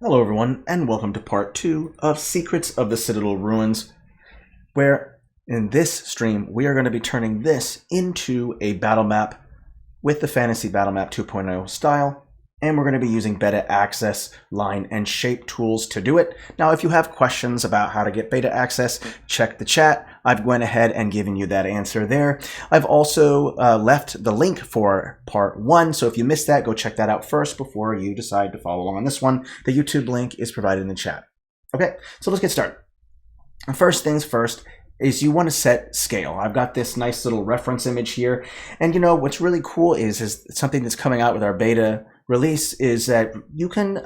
Hello everyone, and welcome to part 2 of Secrets of the Citadel Ruins, where in this stream we are going to be turning this into a battle map with the Fantasy Battlemap 2.0 style, and we're going to be using beta access, line, and shape tools to do it. Now, if you have questions about how to get beta access, check the chat. I've went ahead and given you that answer there. I've also left the link for part 1, so if you missed that, go check that out first before you decide to follow along on this one. The YouTube link is provided in the chat. Okay, so let's get started. First things first is you want to set scale. I've got this nice little reference image here, and you know what's really cool is something that's coming out with our beta release is that you can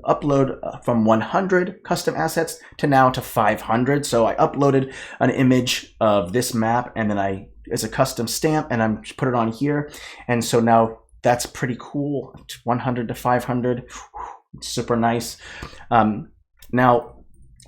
upload from 100 custom assets to now to 500. So I uploaded an image of this map and then as a custom stamp, and I'm put it on here, and so now that's pretty cool. 100 to 500, super nice. Now,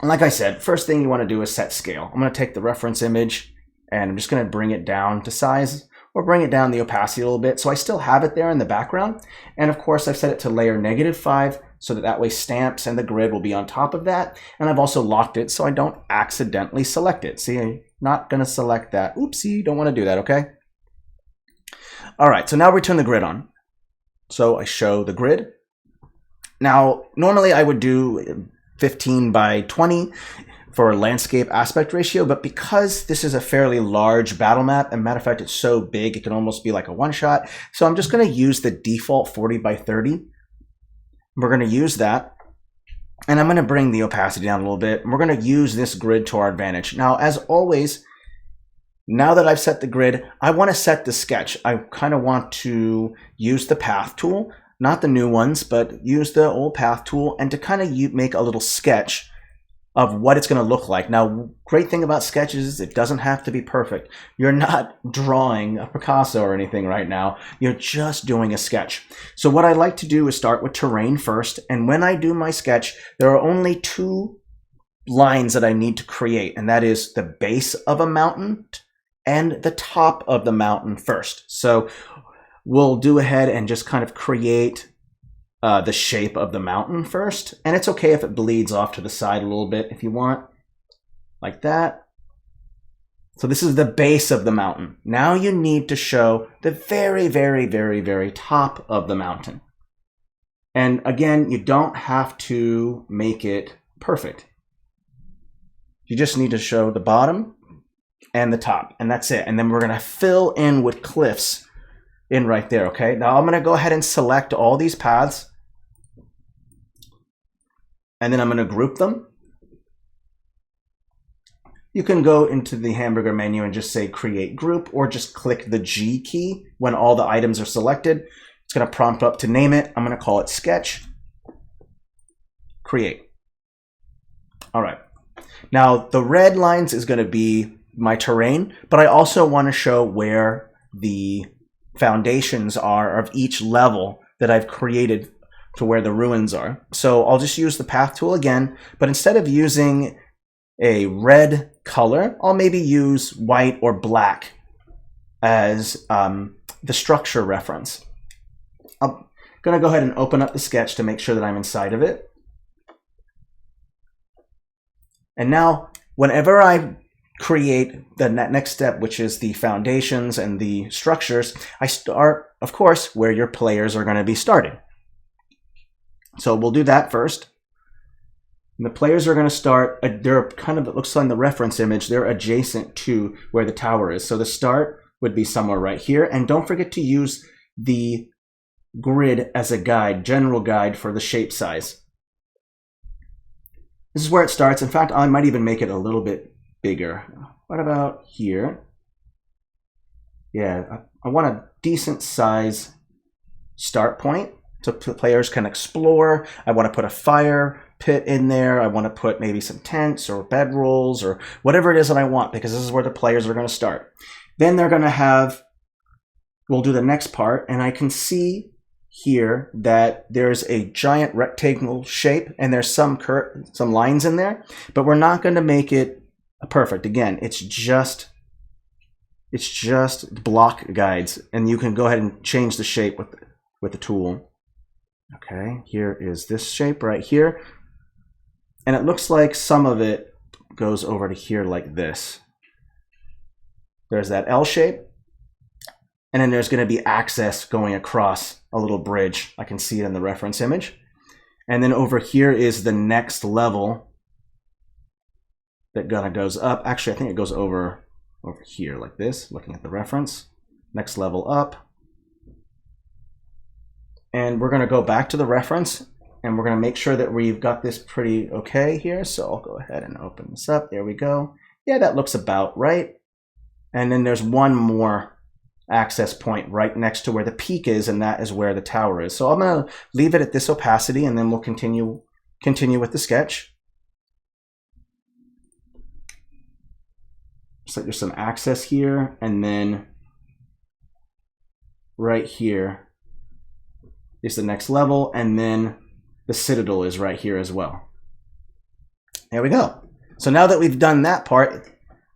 like I said, first thing you want to do is set scale. I'm going to take the reference image and I'm just going to bring it down to size, or bring it down the opacity a little bit. So I still have it there in the background. And of course I've set it to layer -5 so that way stamps and the grid will be on top of that. And I've also locked it so I don't accidentally select it. See, I'm not going to select that. Oopsie, don't want to do that, okay? All right, so now we turn the grid on. So I show the grid. Now, normally I would do 15 by 20 for landscape aspect ratio, but because this is a fairly large battle map, and matter of fact, it's so big, it can almost be like a one-shot. So I'm just going to use the default 40 by 30. We're going to use that, and I'm going to bring the opacity down a little bit. We're going to use this grid to our advantage. Now, as always, now that I've set the grid, I want to set the sketch. I kind of want to use the path tool, not the new ones, but use the old path tool, and to kind of make a little sketch of what it's going to look like. Now, great thing about sketches is it doesn't have to be perfect. You're not drawing a Picasso or anything right now. You're just doing a sketch. So what I like to do is start with terrain first, and when I do my sketch, there are only 2 lines that I need to create, and that is the base of a mountain and the top of the mountain first. So we'll do ahead and just kind of create the shape of the mountain first, and it's okay if it bleeds off to the side a little bit if you want, like that. So this is the base of the mountain. Now you need to show the very, very, very, very top of the mountain. And again, you don't have to make it perfect. You just need to show the bottom and the top, and that's it. And then we're going to fill in with cliffs in right there, okay? Now I'm going to go ahead and select all these paths, and then I'm going to group them. You can go into the hamburger menu and just say create group, or just click the G key when all the items are selected. It's going to prompt up to name it. I'm going to call it sketch. Create. All right. Now the red lines is going to be my terrain, but I also want to show where the foundations are of each level that I've created to where the ruins are. So I'll just use the path tool again, but instead of using a red color, I'll maybe use white or black as the structure reference. I'm going to go ahead and open up the sketch to make sure that I'm inside of it. And now, whenever I create the next step, which is the foundations and the structures, I start, of course, where your players are going to be starting. So we'll do that first. And the players are going to start, they're kind of, it looks like the reference image, they're adjacent to where the tower is. So the start would be somewhere right here. And don't forget to use the grid as a guide, general guide for the shape size. This is where it starts. In fact, I might even make it a little bit bigger. What about here? Yeah, I want a decent size start point so players can explore. I want to put a fire pit in there. I want to put maybe some tents or bedrolls or whatever it is that I want, because this is where the players are going to start. Then they're going to have, we'll do the next part, and I can see here that there's a giant rectangle shape and there's some lines in there, but we're not going to make it perfect. Again, it's just block guides, and you can go ahead and change the shape with the tool. Okay, here is this shape right here. And it looks like some of it goes over to here like this. There's that L shape. And then there's going to be access going across a little bridge. I can see it in the reference image. And then over here is the next level that kind of goes up. Actually, I think it goes over here like this, looking at the reference. Next level up. And we're going to go back to the reference, and we're going to make sure that we've got this pretty okay here. So I'll go ahead and open this up. There we go. Yeah, that looks about right. And then there's one more access point right next to where the peak is, and that is where the tower is. So I'm going to leave it at this opacity, and then we'll continue with the sketch. Looks like there's some access here, and then right here is the next level, and then the Citadel is right here as well. There we go. So now that we've done that part,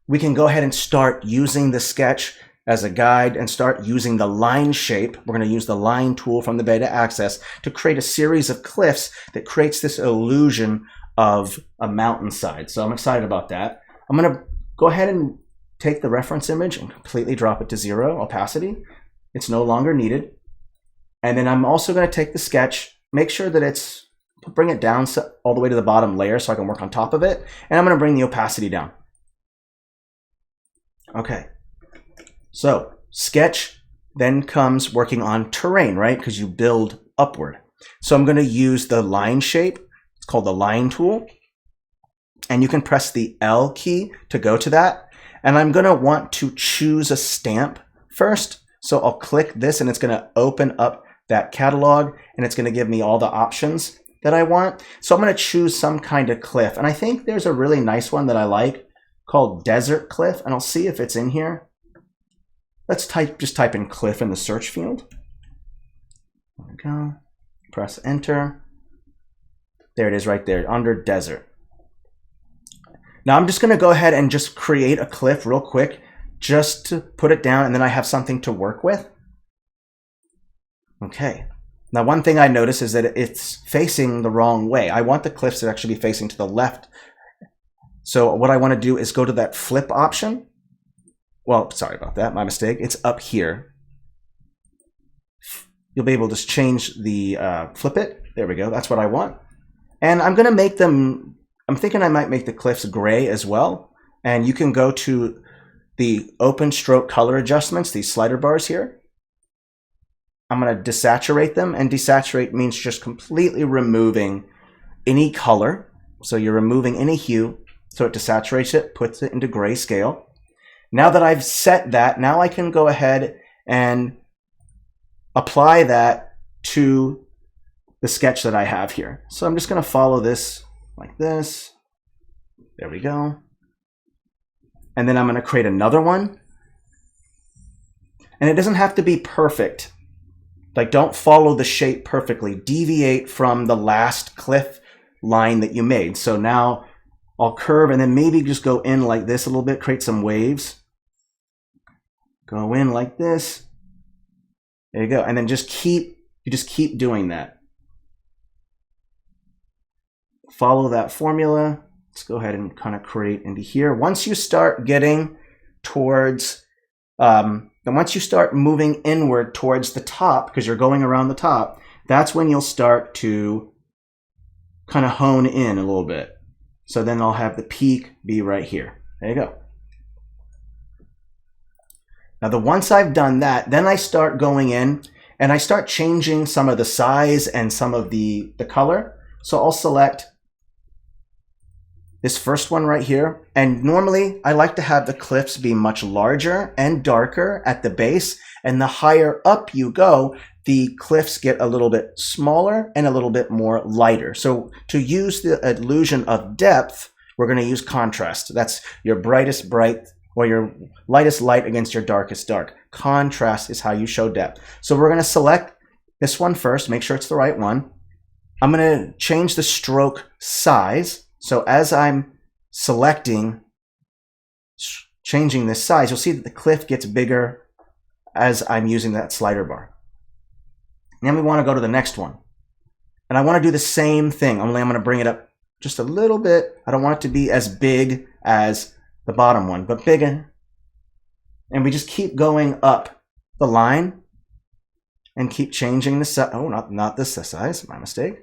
we can go ahead and start using the sketch as a guide and start using the line shape. We're going to use the line tool from the beta access to create a series of cliffs that creates this illusion of a mountainside. So I'm excited about that. I'm going to go ahead and take the reference image and completely drop it to 0 opacity. It's no longer needed. And then I'm also going to take the sketch, make sure that bring it down all the way to the bottom layer so I can work on top of it. And I'm going to bring the opacity down. Okay. So sketch then comes working on terrain, right? Because you build upward. So I'm going to use the line shape. It's called the line tool. And you can press the L key to go to that. And I'm going to want to choose a stamp first. So I'll click this, and it's going to open up that catalog, and it's going to give me all the options that I want. So I'm going to choose some kind of cliff. And I think there's a really nice one that I like called Desert Cliff, and I'll see if it's in here. Let's just type in cliff in the search field. There we go. Press enter. There it is right there under desert. Now I'm just going to go ahead and just create a cliff real quick just to put it down, and then I have something to work with. Okay. Now one thing I notice is that it's facing the wrong way. I want the cliffs to actually be facing to the left. So what I want to do is go to that flip option. Well, sorry about that, my mistake. It's up here. You'll be able to change the flip it. There we go. That's what I want. And I'm going to make them, I'm thinking I might make the cliffs gray as well. And you can go to the open stroke color adjustments, these slider bars here. I'm going to desaturate them, and desaturate means just completely removing any color. So you're removing any hue, so it desaturates it, puts it into grayscale. Now that I've set that, now I can go ahead and apply that to the sketch that I have here. So I'm just going to follow this like this. There we go. And then I'm going to create another one. And it doesn't have to be perfect. Like, don't follow the shape perfectly. Deviate from the last cliff line that you made. So now I'll curve and then maybe just go in like this a little bit, create some waves. Go in like this. There you go. And then just keep doing that. Follow that formula. Let's go ahead and kind of create into here. Once you start getting towards, and once you start moving inward towards the top, because you're going around the top, that's when you'll start to kind of hone in a little bit. So then I'll have the peak be right here. There you go. Now, once I've done that, then I start going in and I start changing some of the size and some of the color. So I'll select this first one right here. And normally I like to have the cliffs be much larger and darker at the base. And the higher up you go, the cliffs get a little bit smaller and a little bit more lighter. So to use the illusion of depth, we're going to use contrast. That's your brightest bright or your lightest light against your darkest dark. Contrast is how you show depth. So we're going to select this one first, make sure it's the right one. I'm going to change the stroke size. So as I'm selecting, changing this size, you'll see that the cliff gets bigger as I'm using that slider bar. And then we want to go to the next one. And I want to do the same thing, only I'm going to bring it up just a little bit. I don't want it to be as big as the bottom one, but bigger. And we just keep going up the line and keep changing the size. Oh, not this size, my mistake.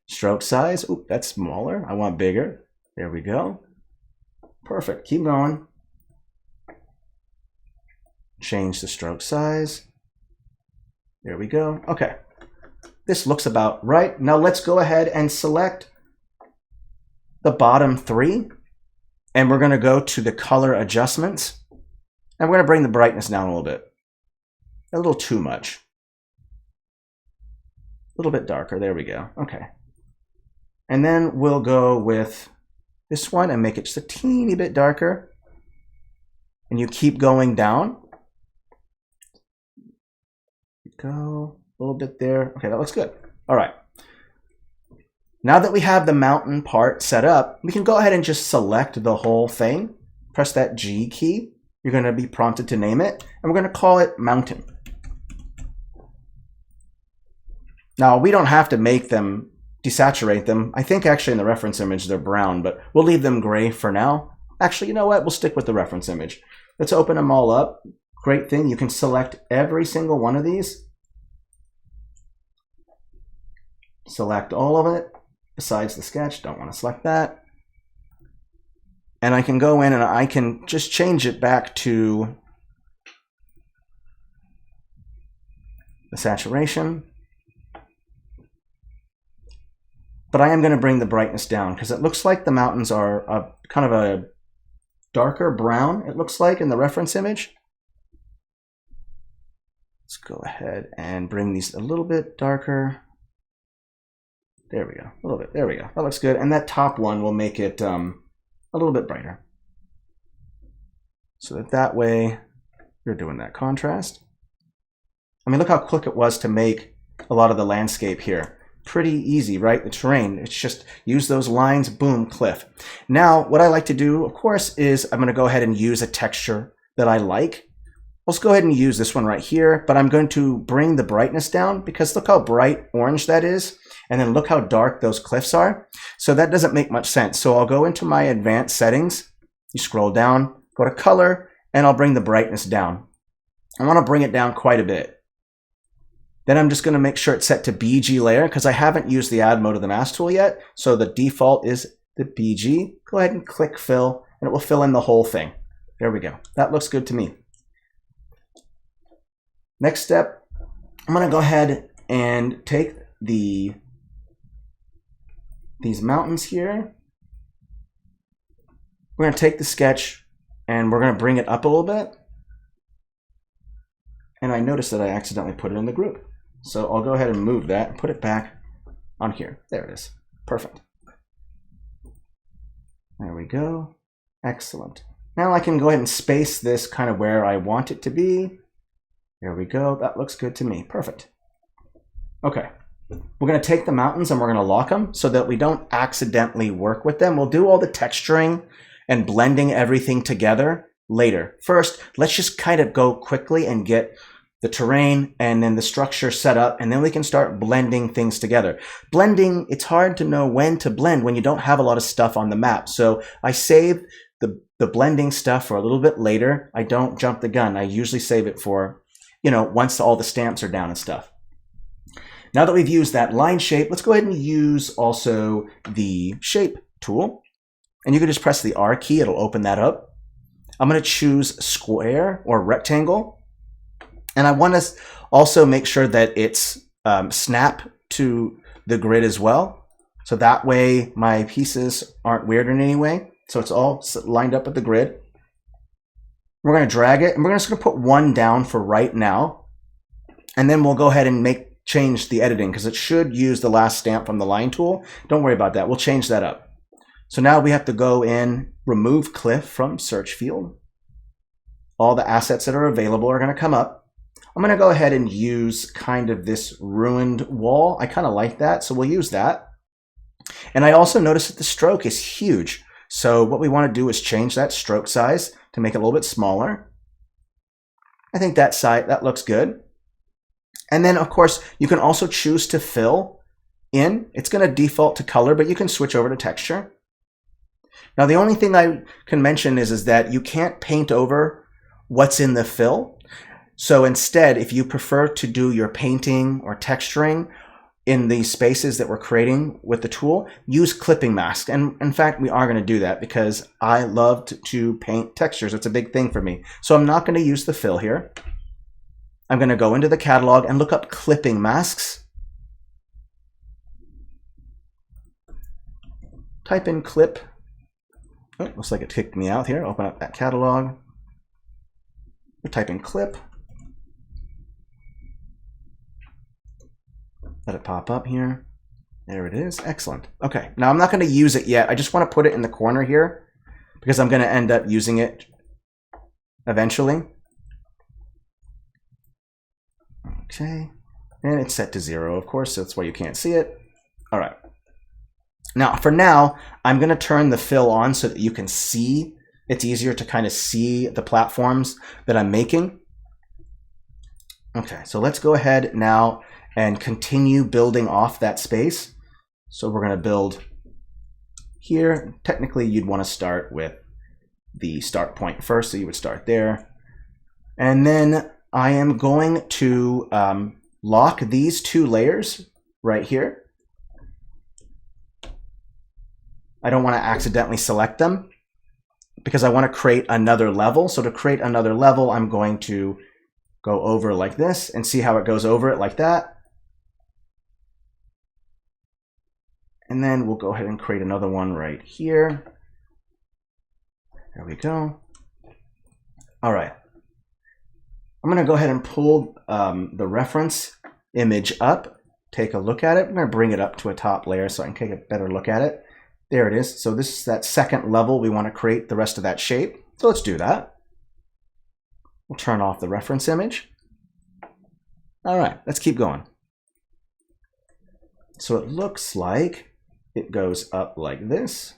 Stroke size, oop, that's smaller. I want bigger. There we go. Perfect, keep going. Change the stroke size. There we go, okay. This looks about right. Now let's go ahead and select the bottom three, and we're gonna go to the color adjustments, and we're gonna bring the brightness down a little bit. A little too much. A little bit darker, there we go, okay. And then we'll go with this one and make it just a teeny bit darker. And you keep going down. Go a little bit there. Okay, that looks good. All right. Now that we have the mountain part set up, we can go ahead and just select the whole thing. Press that G key. You're going to be prompted to name it, and we're going to call it mountain. Now, we don't have to make them desaturate them. I think actually in the reference image they're brown, but we'll leave them gray for now. Actually, you know what? We'll stick with the reference image. Let's open them all up. Great thing, you can select every single one of these. Select all of it, besides the sketch, don't want to select that. And I can go in and I can just change it back to the saturation. But I am going to bring the brightness down because it looks like the mountains are kind of a darker brown, it looks like in the reference image. Let's go ahead and bring these a little bit darker. There we go, a little bit, there we go. That looks good. And that top one will make it a little bit brighter. So that way you're doing that contrast. I mean, look how quick it was to make a lot of the landscape here. Pretty easy, right? The terrain, it's just use those lines, boom, cliff. Now, what I like to do, of course, is I'm going to go ahead and use a texture that I like. Let's go ahead and use this one right here, but I'm going to bring the brightness down because look how bright orange that is, and then look how dark those cliffs are. So that doesn't make much sense. So I'll go into my advanced settings, you scroll down, go to color, and I'll bring the brightness down. I want to bring it down quite a bit. Then I'm just going to make sure it's set to BG layer because I haven't used the add mode of the mask tool yet. So the default is the BG. Go ahead and click fill and it will fill in the whole thing. There we go. That looks good to me. Next step, I'm going to go ahead and take these mountains here. We're going to take the sketch and we're going to bring it up a little bit. And I noticed that I accidentally put it in the group. So I'll go ahead and move that and put it back on here. There it is. Perfect. There we go. Excellent. Now I can go ahead and space this kind of where I want it to be. There we go. That looks good to me. Perfect. Okay. We're going to take the mountains and we're going to lock them so that we don't accidentally work with them. We'll do all the texturing and blending everything together later. First, let's just kind of go quickly and get the terrain and then the structure set up, and then we can start blending things together. Blending, it's hard to know when to blend when you don't have a lot of stuff on the map. So I save the blending stuff for a little bit later. I don't jump the gun. I usually save it for, once all the stamps are down and stuff. Now that we've used that line shape, let's go ahead and use also the shape tool. And you can just press the R key, it'll open that up. I'm going to choose square or rectangle. And I want to also make sure that it's snap to the grid as well. So that way my pieces aren't weird in any way. So it's all lined up with the grid. We're going to drag it and we're just going to put one down for right now. And then we'll go ahead and change the editing because it should use the last stamp from the line tool. Don't worry about that. We'll change that up. So now we have to go in, remove cliff from search field. All the assets that are available are going to come up. I'm going to go ahead and use kind of this ruined wall. I kind of like that, so we'll use that. And I also noticed that the stroke is huge. So what we want to do is change that stroke size to make it a little bit smaller. I think that looks good. And then, of course, you can also choose to fill in. It's going to default to color, but you can switch over to texture. Now, the only thing I can mention is that you can't paint over what's in the fill. So instead, if you prefer to do your painting or texturing in the spaces that we're creating with the tool, use clipping mask. And in fact, we are going to do that because I love to paint textures. It's a big thing for me. So I'm not going to use the fill here. I'm going to go into the catalog and look up clipping masks. Type in clip. Oh, looks like it kicked me out here. Open up that catalog. Type in clip. Let it pop up here. There it is. Excellent. Okay, now I'm not going to use it yet. I just want to put it in the corner here because I'm going to end up using it eventually. Okay, and it's set to 0, of course, so that's why you can't see it. All right. Now, for now, I'm going to turn the fill on so that you can see. It's easier to kind of see the platforms that I'm making. Okay, so let's go ahead now and continue building off that space. So we're going to build here. Technically, you'd want to start with the start point first, so you would start there. And then I am going to lock these 2 layers right here. I don't want to accidentally select them because I want to create another level. So to create another level, I'm going to go over like this and see how it goes over it like that. And then we'll go ahead and create another one right here. There we go. All right. I'm going to go ahead and pull the reference image up, take a look at it. I'm going to bring it up to a top layer so I can take a better look at it. There it is. So this is that second level. We want to create the rest of that shape. So let's do that. We'll turn off the reference image. All right, let's keep going. So it looks like it goes up like this.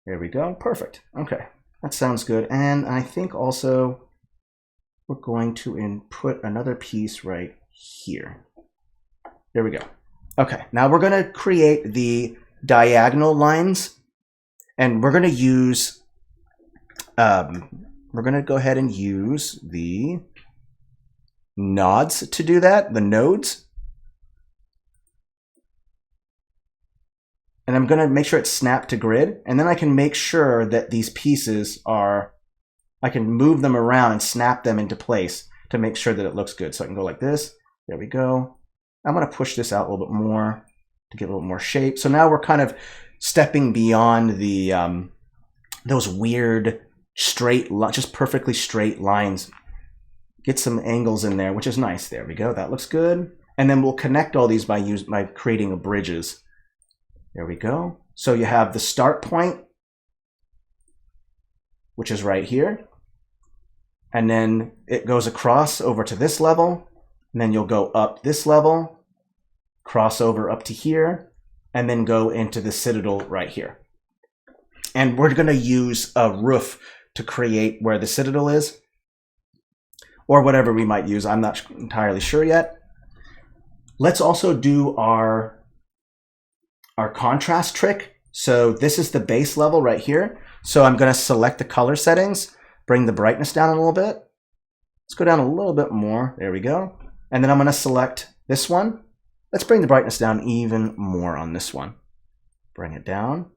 There we go. Perfect. Okay, that sounds good. And I think also we're going to input another piece right here. There we go. Okay, now we're going to create the diagonal lines, and we're going to use, we're going to go ahead and use the nodes to do that, the nodes. And I'm going to make sure it's snapped to grid, and then I can make sure that these pieces are, I can move them around and snap them into place to make sure that it looks good. So I can go like this. There we go. I'm going to push this out a little bit more to get a little more shape. So now we're kind of stepping beyond the those weird straight, just perfectly straight lines. Get some angles in there, which is nice. There we go. That looks good. And then we'll connect all these by creating bridges. There we go. So you have the start point, which is right here. And then it goes across over to this level. And then you'll go up this level, cross over up to here, and then go into the Citadel right here. And we're going to use a roof to create where the Citadel is, or whatever we might use. I'm not entirely sure yet. Let's also do our contrast trick. So this is the base level right here. So I'm going to select the color settings, bring the brightness down a little bit. Let's go down a little bit more. There we go. And then I'm going to select this one. Let's bring the brightness down even more on this one. Bring it down.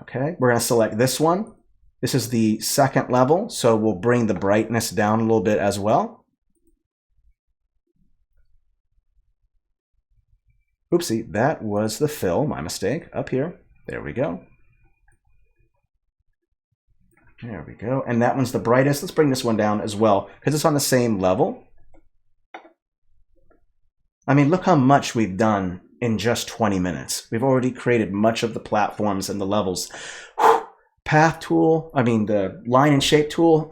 Okay, we're going to select this one. This is the second level, so we'll bring the brightness down a little bit as well. Oopsie, that was the fill, my mistake, up here. There we go. There we go, and that one's the brightest. Let's bring this one down as well, because it's on the same level. I mean, look how much we've done in just 20 minutes. We've already created much of the platforms and the levels. Whew. Path tool, I mean, the line and shape tool,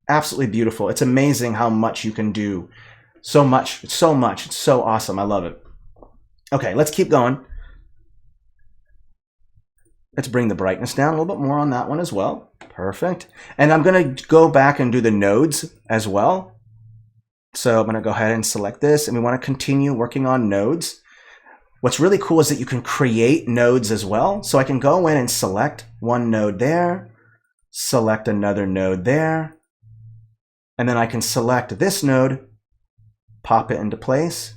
absolutely beautiful. It's amazing how much you can do. So much, it's so awesome. I love it. Okay, let's keep going. Let's bring the brightness down a little bit more on that one as well. Perfect. And I'm going to go back and do the nodes as well. So I'm going to go ahead and select this, and we want to continue working on nodes. What's really cool is that you can create nodes as well. So I can go in and select one node there, select another node there, and then I can select this node, pop it into place.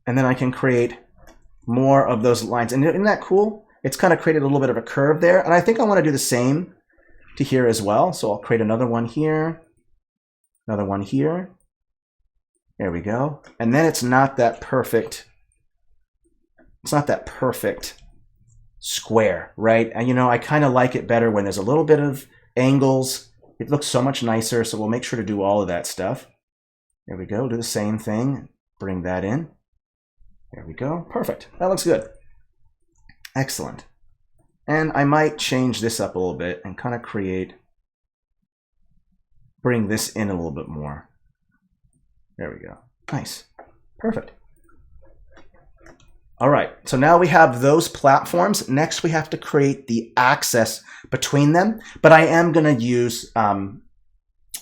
And then I can create more of those lines. And isn't that cool? It's kind of created a little bit of a curve there. And I think I want to do the same to here as well. So I'll create another one here, another one here. There we go. And then it's not that perfect. It's not that perfect square, right? And you know, I kind of like it better when there's a little bit of angles. It looks so much nicer. So we'll make sure to do all of that stuff. There we go. Do the same thing. Bring that in. There we go. Perfect. That looks good. Excellent. And I might change this up a little bit and kind of bring this in a little bit more. There we go. Nice. Perfect. All right. So now we have those platforms. Next, we have to create the access between them. But I am going to use, I'm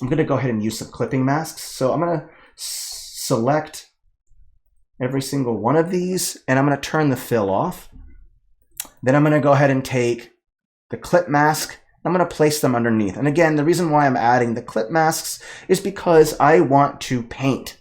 going to go ahead and use some clipping masks. So I'm going to select every single one of these, and I'm going to turn the fill off. Then I'm going to go ahead and take the clip mask. I'm going to place them underneath. And again, the reason why I'm adding the clip masks is because I want to paint.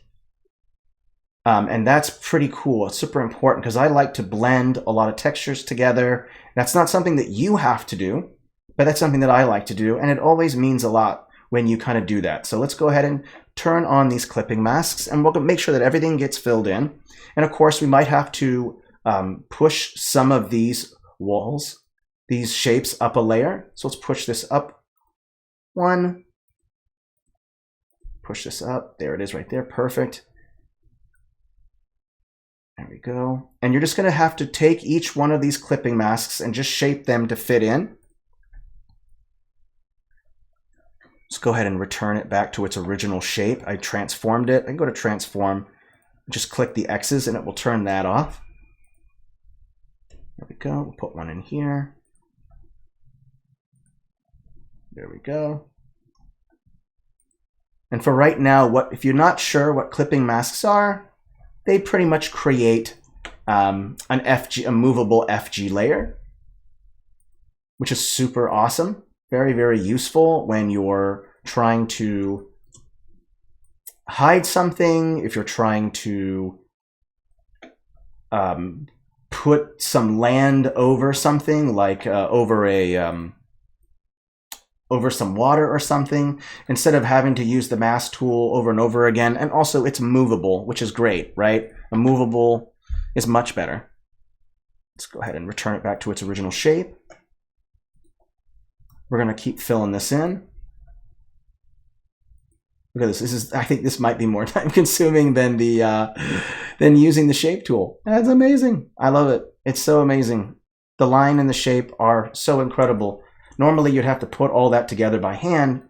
And that's pretty cool. It's super important because I like to blend a lot of textures together. That's not something that you have to do, but that's something that I like to do. And it always means a lot when you kind of do that. So let's go ahead and turn on these clipping masks, and we'll make sure that everything gets filled in. And of course, we might have to push some of these walls, these shapes up a layer. So let's push this up one, push this up. There it is right there. Perfect. There we go. And you're just going to have to take each one of these clipping masks and just shape them to fit in. Let's go ahead and return it back to its original shape. I transformed it. I can go to transform, just click the X's, and it will turn that off. There we go. We'll put one in here. There we go. And for right now, if you're not sure what clipping masks are, they pretty much create a movable FG layer, which is super awesome. Very, very useful when you're trying to hide something, if you're trying to put some land over something, like over some water or something, instead of having to use the mask tool over and over again. And also it's movable, which is great, right? A movable is much better. Let's go ahead and return it back to its original shape. We're going to keep filling this in. Look at this. I think this might be more time consuming than than using the shape tool. That's amazing. I love it. It's so amazing. The line and the shape are so incredible. Normally, you'd have to put all that together by hand,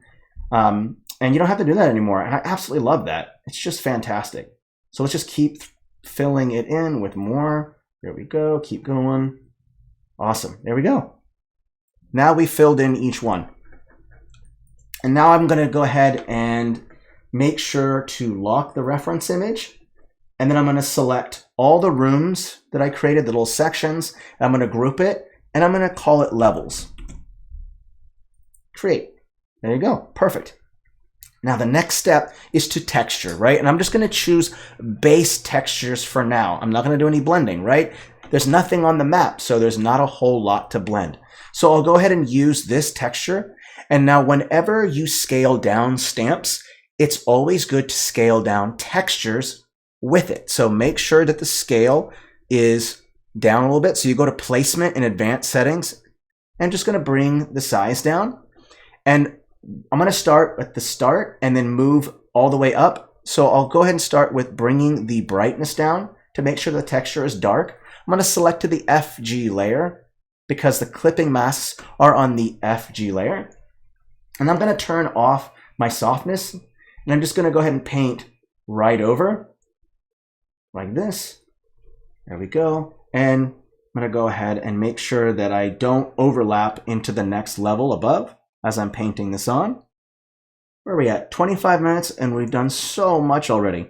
and you don't have to do that anymore. And I absolutely love that. It's just fantastic. So let's just keep filling it in with more. There we go. Keep going. Awesome. There we go. Now we filled in each one. And now I'm going to go ahead and make sure to lock the reference image. And then I'm going to select all the rooms that I created, the little sections. And I'm going to group it, and I'm going to call it levels. Create. There you go. Perfect. Now the next step is to texture, right? And I'm just going to choose base textures for now. I'm not going to do any blending, right? There's nothing on the map, so there's not a whole lot to blend. So I'll go ahead and use this texture. And now whenever you scale down stamps, it's always good to scale down textures with it. So make sure that the scale is down a little bit. So you go to placement in advanced settings, and just going to bring the size down. And I'm going to start at the start and then move all the way up. So I'll go ahead and start with bringing the brightness down to make sure the texture is dark. I'm going to select to the FG layer because the clipping masks are on the FG layer. And I'm going to turn off my softness, and I'm just going to go ahead and paint right over like this. There we go. And I'm going to go ahead and make sure that I don't overlap into the next level above. as I'm painting this on. Where are we at? 25 minutes, and we've done so much already.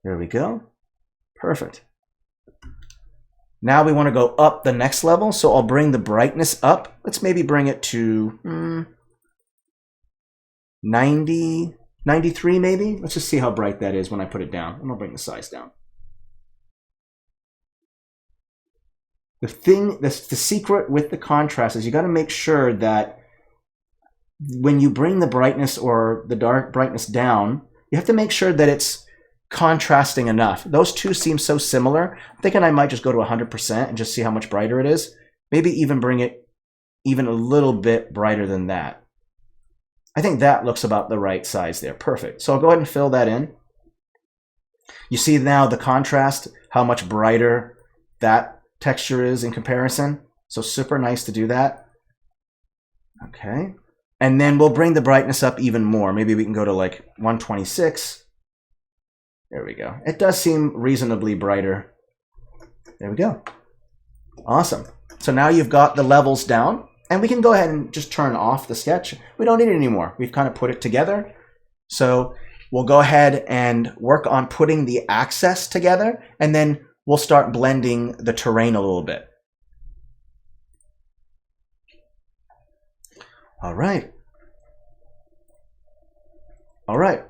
There we go. Perfect. Now we want to go up the next level, so I'll bring the brightness up. Let's maybe bring it to 90, 93 maybe. Let's just see how bright that is when I put it down. I'm going to bring the size down. The secret with the contrast is you got to make sure that when you bring the brightness or the dark brightness down, you have to make sure that it's contrasting enough. Those two seem so similar. I'm thinking I might just go to 100% and just see how much brighter it is. Maybe even bring it even a little bit brighter than that. I think that looks about the right size there. Perfect. So I'll go ahead and fill that in. You see now the contrast, how much brighter that texture is in comparison. So super nice to do that. Okay. And then we'll bring the brightness up even more. Maybe we can go to like 126. There we go. It does seem reasonably brighter. There we go. Awesome. So now you've got the levels down, and we can go ahead and just turn off the sketch. We don't need it anymore. We've kind of put it together. So we'll go ahead and work on putting the access together, and then we'll start blending the terrain a little bit. All right. All right.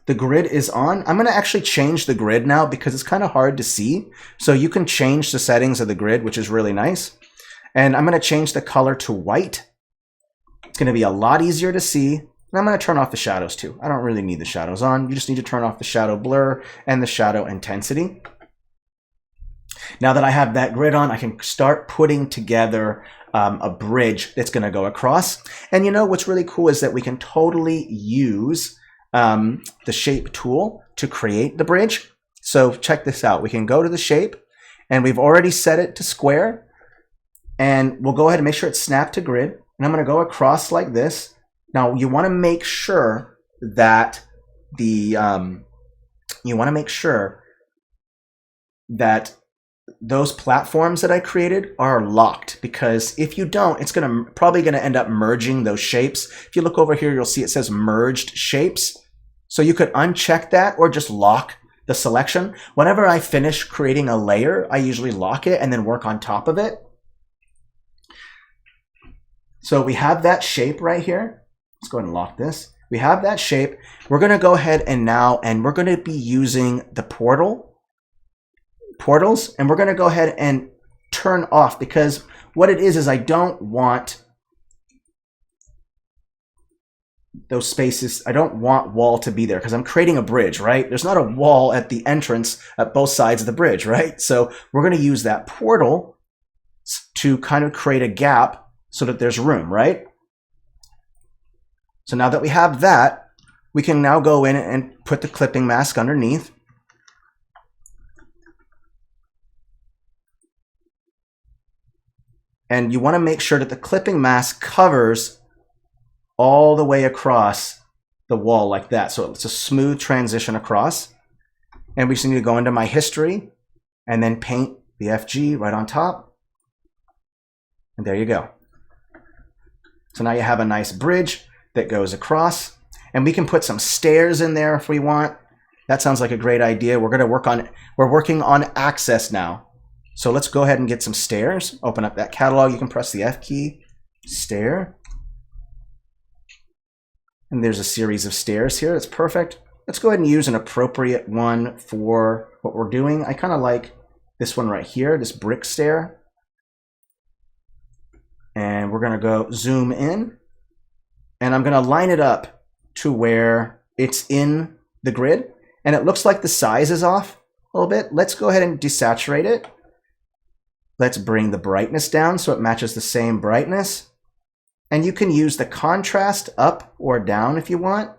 The grid is on. I'm going to actually change the grid now because it's kind of hard to see. So you can change the settings of the grid, which is really nice. And I'm going to change the color to white. It's going to be a lot easier to see. And I'm going to turn off the shadows too. I don't really need the shadows on. You just need to turn off the shadow blur and the shadow intensity. Now that I have that grid on, I can start putting together a bridge that's going to go across. And you know what's really cool is that we can totally use the shape tool to create the bridge. So check this out. We can go to the shape, and we've already set it to square, and we'll go ahead and make sure it's snapped to grid, and I'm going to go across like this. Now you want to make sure that those platforms that I created are locked, because if you don't, it's probably going to end up merging those shapes. If you look over here, you'll see it says merged shapes. So you could uncheck that or just lock the selection. Whenever I finish creating a layer, I usually lock it and then work on top of it. So we have that shape right here. Let's go ahead and lock this. We have that shape. We're going to go ahead and we're going to be using the portals, and we're going to go ahead and turn off, because what it is I don't want those spaces. I don't want wall to be there because I'm creating a bridge, right? There's not a wall at the entrance at both sides of the bridge, right? So we're going to use that portal to kind of create a gap so that there's room, right? So now that we have that, we can now go in and put the clipping mask underneath. And you want to make sure that the clipping mask covers all the way across the wall like that. So it's a smooth transition across. And we just need to go into my history and then paint the FG right on top. And there you go. So now you have a nice bridge that goes across. And we can put some stairs in there if we want. That sounds like a great idea. We're working on access now. So let's go ahead and get some stairs. Open up that catalog. You can press the F key, stair. And there's a series of stairs here. That's perfect. Let's go ahead and use an appropriate one for what we're doing. I kind of like this one right here, this brick stair. And we're going to go zoom in. And I'm going to line it up to where it's in the grid. And it looks like the size is off a little bit. Let's go ahead and desaturate it. Let's bring the brightness down so it matches the same brightness. And you can use the contrast up or down if you want.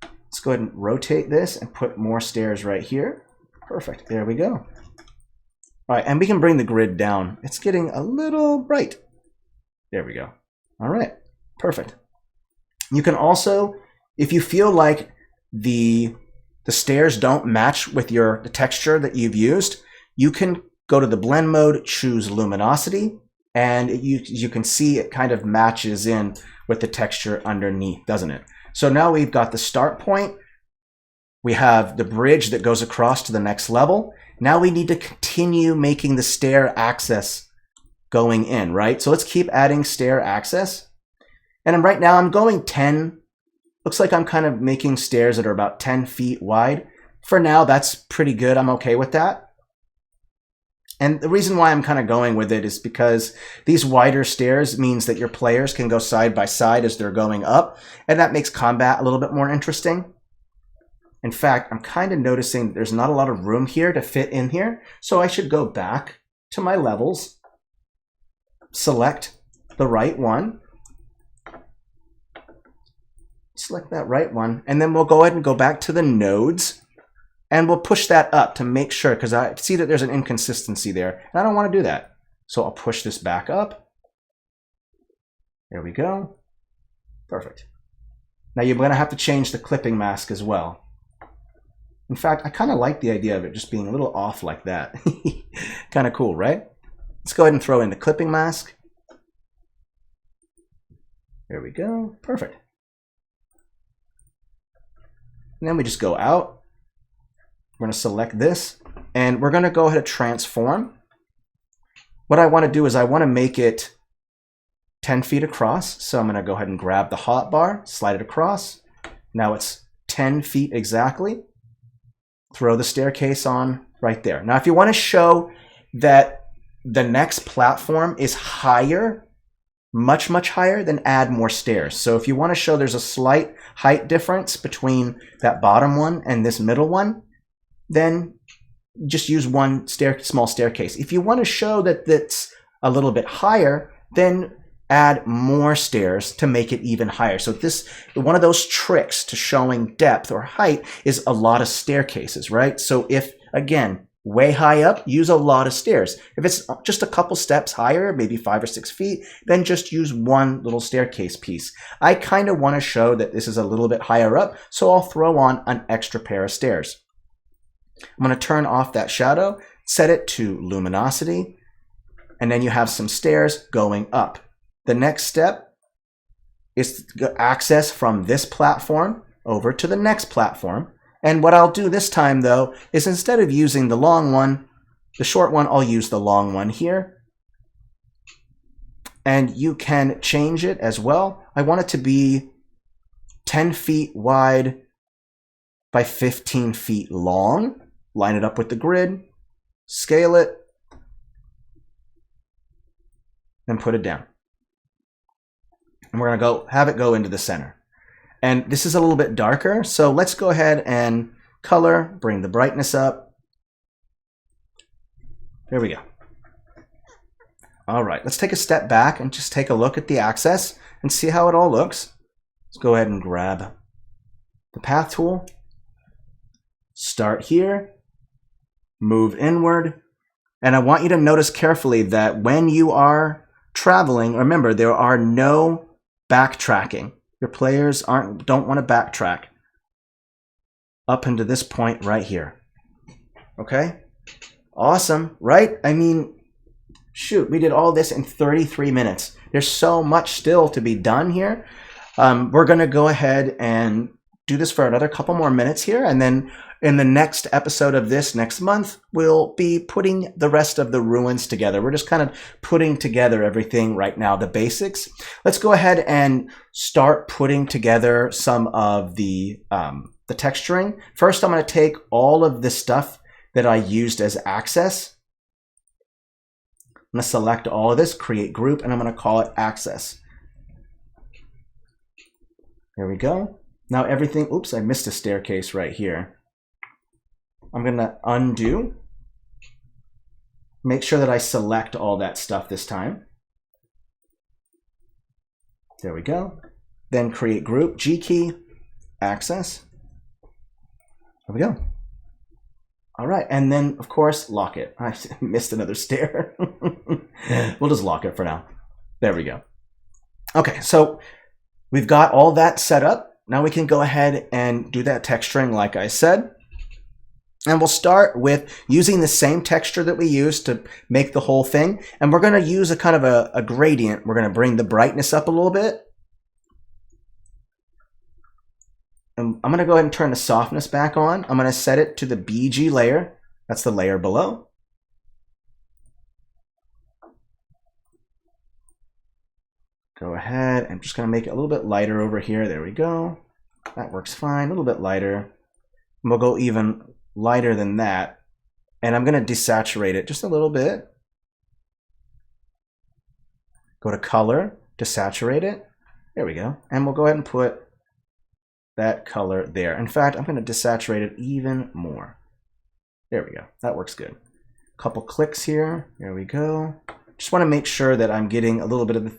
Let's go ahead and rotate this and put more stairs right here. Perfect. There we go. All right, and we can bring the grid down. It's getting a little bright. There we go. All right, perfect. You can also, if you feel like the stairs don't match with the texture that you've used, you can go to the blend mode, choose luminosity, and you can see it kind of matches in with the texture underneath, doesn't it? So now we've got the start point. We have the bridge that goes across to the next level. Now we need to continue making the stair access going in, right? So let's keep adding stair access. And right now I'm going 10. Looks like I'm kind of making stairs that are about 10 feet wide. For now, that's pretty good. I'm okay with that. And the reason why I'm kind of going with it is because these wider stairs means that your players can go side by side as they're going up, and that makes combat a little bit more interesting. In fact, I'm kind of noticing that there's not a lot of room here to fit in here, so I should go back to my levels, select the right one, select that right one, and then we'll go ahead and go back to the nodes. And we'll push that up to make sure, because I see that there's an inconsistency there. And I don't want to do that. So I'll push this back up. There we go. Perfect. Now you're going to have to change the clipping mask as well. In fact, I kind of like the idea of it just being a little off like that. Kind of cool, right? Let's go ahead and throw in the clipping mask. There we go. Perfect. And then we just go out. We're going to select this, and we're going to go ahead and transform. What I want to do is I want to make it 10 feet across. So I'm going to go ahead and grab the hotbar, slide it across. Now it's 10 feet exactly. Throw the staircase on right there. Now, if you want to show that the next platform is higher, much, much higher, then add more stairs. So if you want to show there's a slight height difference between that bottom one and this middle one, then just use one small staircase. If you want to show that that's a little bit higher, then add more stairs to make it even higher. So this, one of those tricks to showing depth or height is a lot of staircases, right? So if, again, way high up, use a lot of stairs. If it's just a couple steps higher, maybe 5 or 6 feet, then just use one little staircase piece. I kind of want to show that this is a little bit higher up, so I'll throw on an extra pair of stairs. I'm going to turn off that shadow, set it to luminosity, and then you have some stairs going up. The next step is to access from this platform over to the next platform. And what I'll do this time, though, is instead of using the long one, the short one, I'll use the long one here. And you can change it as well. I want it to be 10 feet wide by 15 feet long. Line it up with the grid, scale it, and put it down. And we're going to go have it go into the center. And this is a little bit darker, so let's go ahead and color, bring the brightness up. There we go. All right, let's take a step back and just take a look at the access and see how it all looks. Let's go ahead and grab the path tool. Start here. Move inward, and I want you to notice carefully that when you are traveling, remember there are no backtracking. Your players don't want to backtrack up into this point right here. Okay? Awesome, right? I mean, shoot, we did all this in 33 minutes. There's so much still to be done here. We're going to go ahead and do this for another couple more minutes here, and then in the next episode of this next month, we'll be putting the rest of the ruins together. We're just kind of putting together everything right now, the basics. Let's go ahead and start putting together some of the texturing. First, I'm going to take all of the stuff that I used as access. I'm going to select all of this, create group, and I'm going to call it access. There we go. Now everything, oops, I missed a staircase right here. I'm going to undo. Make sure that I select all that stuff this time. There we go. Then create group, G key, access. There we go. All right, and then of course lock it. I missed another stair. We'll just lock it for now. There we go. Okay, so we've got all that set up. Now we can go ahead and do that texturing like I said. And we'll start with using the same texture that we used to make the whole thing. And we're going to use a kind of a gradient. We're going to bring the brightness up a little bit. And I'm going to go ahead and turn the softness back on. I'm going to set it to the BG layer. That's the layer below. Go ahead. I'm just going to make it a little bit lighter over here. There we go. That works fine. A little bit lighter. And we'll go even lighter than that. And I'm going to desaturate it just a little bit. Go to color, desaturate it. There we go. And we'll go ahead and put that color there. In fact, I'm going to desaturate it even more. There we go. That works good. Couple clicks here. There we go. Just want to make sure that I'm getting a little bit of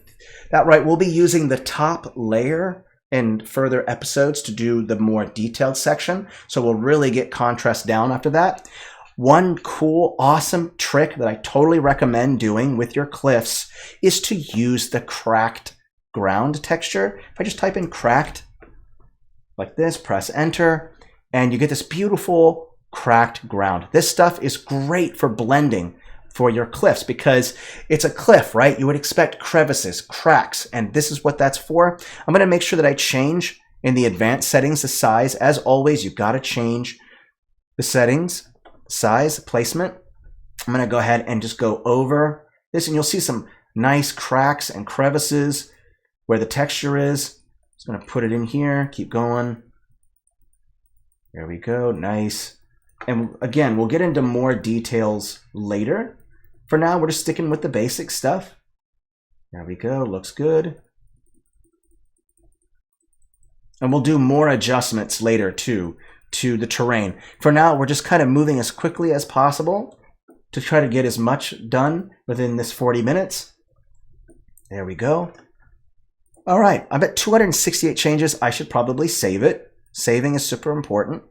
that right. We'll be using the top layer in further episodes to do the more detailed section. So we'll really get contrast down after that. One cool, awesome trick that I totally recommend doing with your cliffs is to use the cracked ground texture. If I just type in cracked like this, press enter, and you get this beautiful cracked ground. This stuff is great for blending for your cliffs because it's a cliff, right? You would expect crevices, cracks, and this is what that's for. I'm going to make sure that I change in the advanced settings the size. As always, you've got to change the settings, size, placement. I'm going to go ahead and just go over this, and you'll see some nice cracks and crevices where the texture is. Just going to put it in here, keep going. There we go, nice. And again, we'll get into more details later. For now, we're just sticking with the basic stuff. There we go, looks good. And we'll do more adjustments later too, to the terrain. For now, we're just kind of moving as quickly as possible to try to get as much done within this 40 minutes. There we go. All right, I'm at 268 changes. I should probably save it. Saving is super important.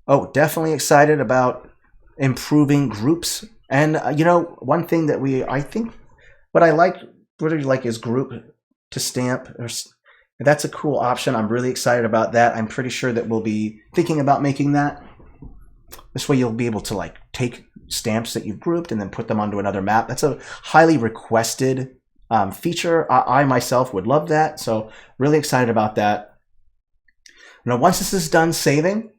Oh, definitely excited about improving groups. And you know, one thing that I think what I like is group to stamp. That's a cool option. I'm really excited about that. I'm pretty sure that we'll be thinking about making that. This way you'll be able to like take stamps that you've grouped and then put them onto another map. That's a highly requested feature. I myself would love that. So really excited about that. Now, once this is done saving,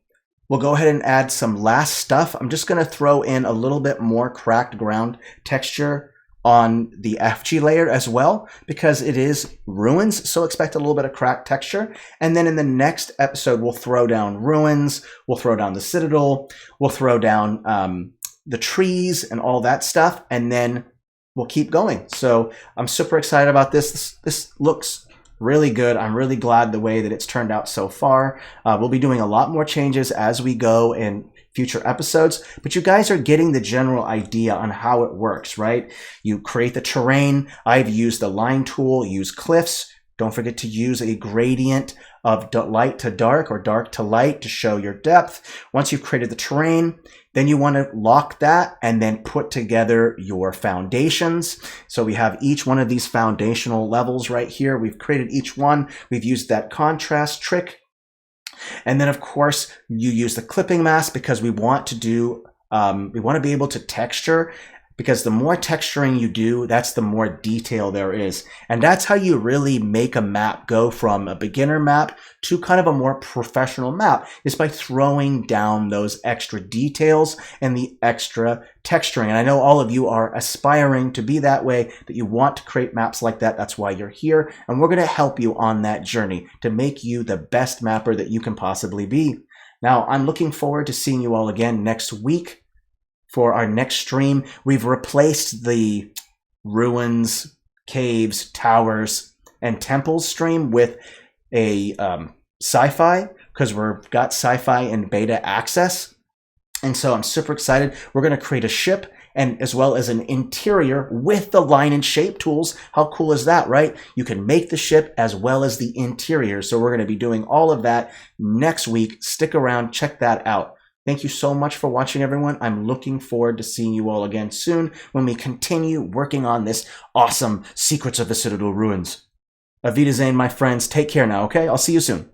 we'll go ahead and add some last stuff. I'm just going to throw in a little bit more cracked ground texture on the FG layer as well, because it is ruins, so expect a little bit of cracked texture. And then in the next episode, we'll throw down ruins, we'll throw down the Citadel, we'll throw down the trees and all that stuff, and then we'll keep going. So I'm super excited about this. This looks really good. I'm really glad the way that it's turned out so far. We'll be doing a lot more changes as we go in future episodes, but you guys are getting the general idea on how it works, right? You create the terrain. I've used the line tool, use cliffs. Don't forget to use a gradient of light to dark or dark to light to show your depth. Once you've created the terrain, then you want to lock that and then put together your foundations. So we have each one of these foundational levels right here. We've created each one. We've used that contrast trick. And then of course you use the clipping mask because we want to do, we want to be able to texture, because the more texturing you do, that's the more detail there is. And that's how you really make a map go from a beginner map to kind of a more professional map, is by throwing down those extra details and the extra texturing. And I know all of you are aspiring to be that way, that you want to create maps like that. That's why you're here. And we're going to help you on that journey to make you the best mapper that you can possibly be. Now, I'm looking forward to seeing you all again next week. For our next stream, we've replaced the ruins, caves, towers, and temples stream with a sci-fi, because we've got sci-fi in beta access. And so I'm super excited. We're going to create a ship, and as well as an interior with the line and shape tools. How cool is that, right? You can make the ship as well as the interior. So we're going to be doing all of that next week. Stick around, check that out. Thank you so much for watching, everyone. I'm looking forward to seeing you all again soon when we continue working on this awesome Secrets of the Citadel Ruins. Auf Wiedersehen, my friends. Take care now, okay? I'll see you soon.